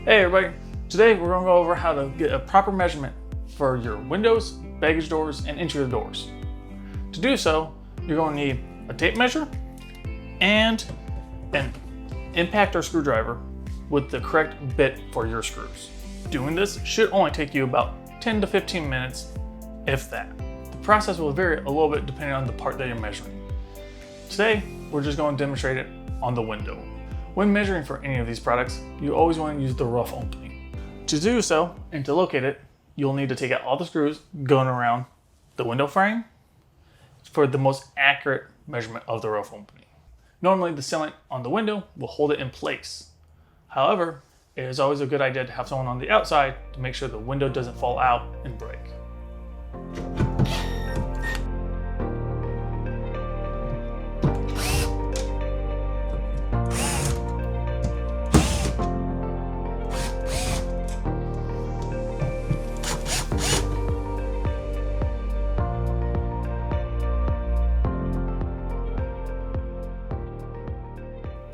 Hey everybody, today we're going to go over how to get a proper measurement for your windows, baggage doors, and interior doors. To do so, you're going to need a tape measure and an impactor screwdriver with the correct bit for your screws. Doing this should only take you about 10 to 15 minutes, if that. The process will vary a little bit depending on the part that you're measuring. Today, we're just going to demonstrate it on the window. When measuring for any of these products, you always want to use the rough opening. To do so, and to locate it, you'll need to take out all the screws going around the window frame for the most accurate measurement of the rough opening. Normally, the sealant on the window will hold it in place. However, it is always a good idea to have someone on the outside to make sure the window doesn't fall out and break.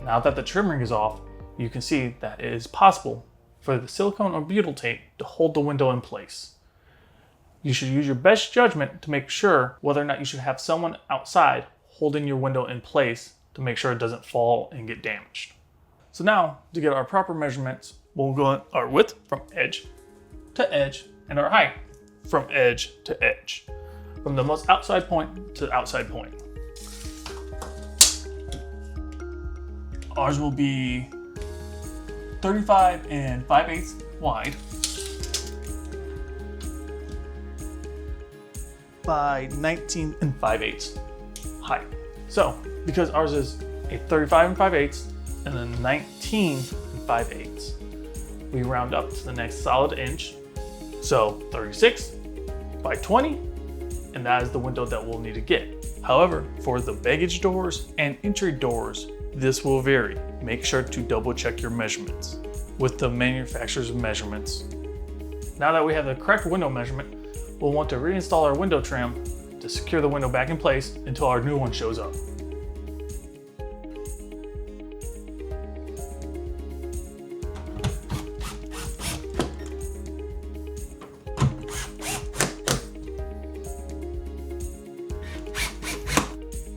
Now that the trim ring is off, you can see that it is possible for the silicone or butyl tape to hold the window in place. You should use your best judgment to make sure whether or not you should have someone outside holding your window in place to make sure it doesn't fall and get damaged. So now, to get our proper measurements, we'll go our width from edge to edge and our height from edge to edge, from the most outside point to outside point. Ours will be 35 and 5/8 wide by 19 and 5/8 height. So, because ours is a 35 and 5/8 and then 19 and 5/8, we round up to the next solid inch. So 36 by 20, and that is the window that we'll need to get. However, for the baggage doors and entry doors, this will vary. Make sure to double check your measurements with the manufacturer's measurements. Now that we have the correct window measurement, we'll want to reinstall our window trim to secure the window back in place until our new one shows up.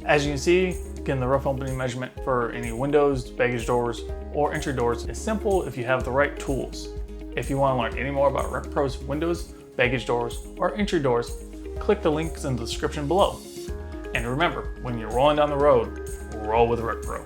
As you can see, again, the rough opening measurement for any windows, baggage doors, or entry doors is simple if you have the right tools. If you want to learn any more about RecPro's windows, baggage doors, or entry doors, click the links in the description below. And remember, when you're rolling down the road, roll with RecPro.